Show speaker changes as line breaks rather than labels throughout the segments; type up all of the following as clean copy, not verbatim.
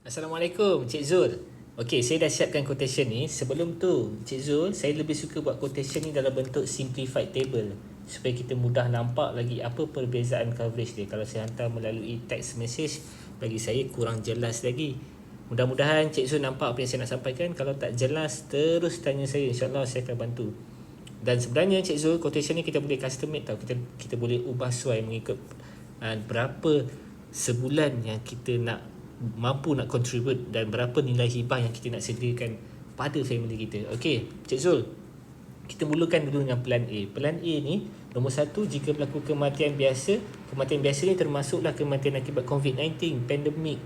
Assalamualaikum, Cik Zul. Okey, saya dah siapkan quotation ni. Sebelum tu, Cik Zul, saya lebih suka buat quotation ni dalam bentuk simplified table supaya kita mudah nampak lagi apa perbezaan coverage dia. Kalau saya hantar melalui text message, bagi saya kurang jelas lagi. Mudah-mudahan Cik Zul nampak apa yang saya nak sampaikan. Kalau tak jelas, terus tanya saya. InsyaAllah saya akan bantu. Dan sebenarnya Cik Zul, quotation ni kita boleh custom made tau. Kita boleh ubah sesuai mengikut berapa sebulan yang kita mampu nak contribute dan berapa nilai hibah yang kita nak sediakan pada family kita. Okey, Cik Zul, kita mulakan dulu dengan plan A. Plan A ni, nombor 1, jika berlaku kematian biasa. Kematian biasa ni termasuklah kematian akibat COVID-19, pandemik,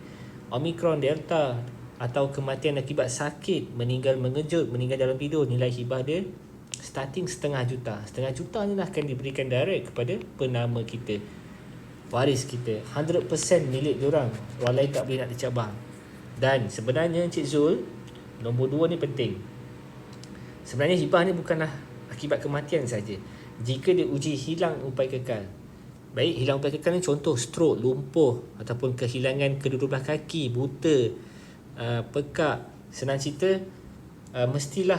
Omicron, Delta, atau kematian akibat sakit, meninggal mengejut, meninggal dalam tidur. Nilai hibah dia starting RM500,000. RM500,000 ni lah akan diberikan direct kepada penama kita, waris kita, 100% milik diorang. Orang lain tak boleh nak dicabar. Dan sebenarnya Cik Zul, nombor 2 ni penting. Sebenarnya hibah ni bukanlah akibat kematian saja. Jika dia uji hilang upaya kekal. Baik, hilang upaya kekal ni contoh stroke, lumpuh, ataupun kehilangan kedua belah kaki, buta, pekak. Senang cerita, mestilah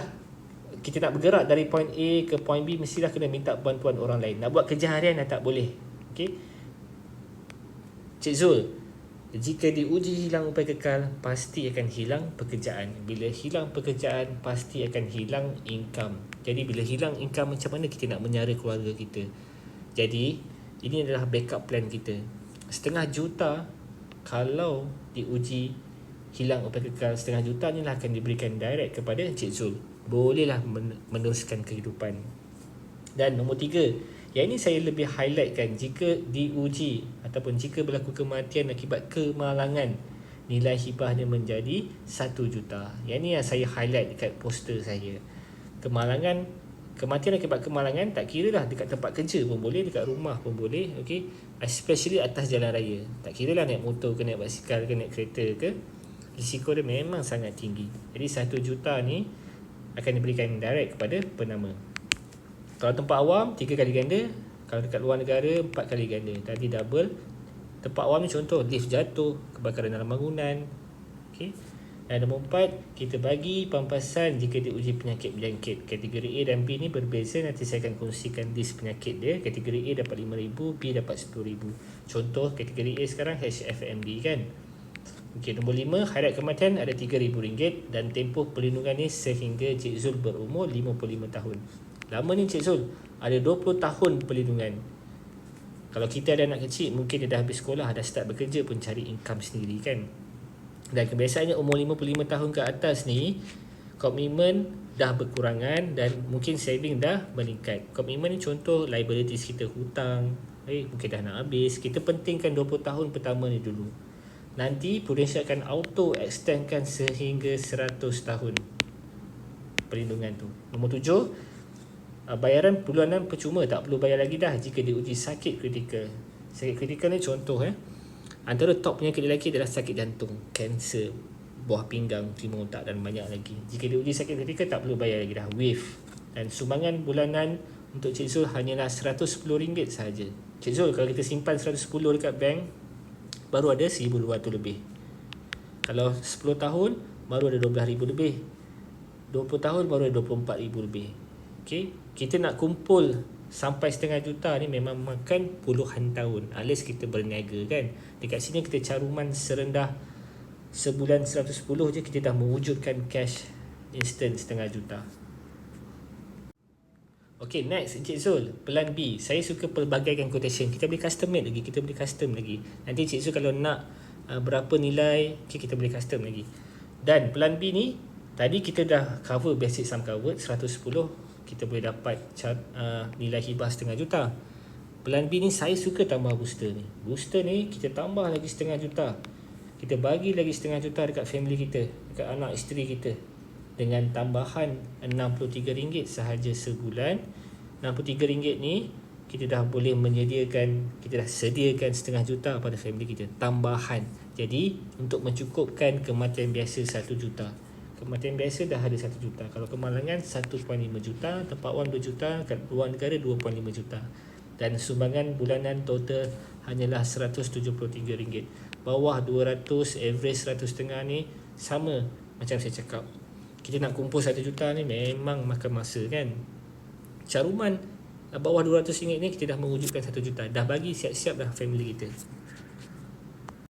kita nak bergerak dari point A ke point B, mestilah kena minta bantuan orang lain. Nak buat kerja harian dah tak boleh. Okay? Cik Zul, jika diuji hilang upaya kekal, pasti akan hilang pekerjaan. Bila hilang pekerjaan, pasti akan hilang income. Jadi bila hilang income, macam mana kita nak menyara keluarga kita? Jadi ini adalah backup plan kita. RM500,000 kalau diuji hilang upaya kekal, RM500,000 ni lah akan diberikan direct kepada Cik Zul. Bolehlah meneruskan kehidupan. Dan nombor 3, yang ini saya lebih highlightkan, jika diuji ataupun jika berlaku kematian akibat kemalangan, nilai hibahnya menjadi RM1,000,000. Yang ini yang saya highlight dekat poster saya. Kematian akibat kemalangan tak kira lah dekat tempat kerja pun boleh, dekat rumah pun boleh. Okay? Especially atas jalan raya. Tak kira lah naik motor ke, naik basikal ke, naik kereta ke, risiko dia memang sangat tinggi. Jadi RM1,000,000 ni akan diberikan direct kepada penama. Kalau tempat awam 3 kali ganda, kalau dekat luar negara 4 kali ganda. Tadi double. Tempat awam ni contoh lift jatuh, kebakaran dalam bangunan. Okey. Dan nombor 4, kita bagi pampasan jika diuji penyakit berjangkit. Kategori A dan B ni berbeza, nanti saya akan kongsikan list penyakit dia. Kategori A dapat RM5,000, B dapat RM10,000. Contoh kategori A sekarang HFMD kan. Okey, nombor 5, hairat kematian ada RM3,000 dan tempoh perlindungan ni sehingga Cik Zul berumur 55 tahun. Lama ni Cik Zul, ada 20 tahun perlindungan. Kalau kita ada anak kecil, mungkin dia dah habis sekolah, dah start bekerja pun cari income sendiri kan. Dan kebiasaannya umur 55 tahun ke atas ni, komitmen dah berkurangan dan mungkin saving dah meningkat. Komitmen ni contoh liabilities kita, hutang, mungkin dah nak habis. Kita pentingkan 20 tahun pertama ni dulu. Nanti Prudential akan auto extendkan sehingga 100 tahun perlindungan tu. Nombor 7, bayaran bulanan percuma, tak perlu bayar lagi dah jika diuji sakit kritikal. Sakit kritikal ni contoh antara top penyakit lelaki adalah sakit jantung, kanser, buah pinggang, tumor otak dan banyak lagi. Jika diuji sakit kritikal tak perlu bayar lagi dah, waive. Dan sumbangan bulanan untuk Cik Zul hanyalah RM110 sahaja. Cik Zul, kalau kita simpan 110 dekat bank, baru ada RM1,200 lebih. Kalau 10 tahun baru ada RM12,000 lebih. 20 tahun baru ada RM24,000 lebih. Okay? Kita nak kumpul sampai RM500,000 ni memang makan puluhan tahun, alias kita berniaga kan. Dekat sini kita caruman serendah sebulan 110 je, kita dah mewujudkan cash instant RM500,000. Okay, next Cik Zul, plan B. Saya suka pelbagaikan quotation. Kita boleh custom made lagi, kita boleh custom lagi. Nanti Cik Zul kalau nak berapa nilai, okay, kita boleh custom lagi. Dan plan B ni, tadi kita dah cover basic sum covered 110, kita boleh dapat nilai hibah RM500,000. Plan B ni saya suka tambah booster ni. Booster ni kita tambah lagi RM500,000. Kita bagi lagi RM500,000 dekat family kita, dekat anak isteri kita, dengan tambahan RM63 sahaja sebulan. RM63 ni kita dah boleh menyediakan, kita dah sediakan RM500,000 pada family kita tambahan. Jadi untuk mencukupkan kematian biasa RM1,000,000. Kematian biasa dah ada RM1,000,000. Kalau kemalangan RM1.5 juta, tempat awam RM2 juta, kat luar negara RM2.5 juta. dan sumbangan bulanan total hanyalah RM173. Bawah 200, average 100.5 ni sama macam saya cakap. Kita nak kumpul 1 juta ni memang makan masa kan. Caruman bawah RM200 ni kita dah mewujudkan 1 juta. Dah bagi siap-siap dah family kita.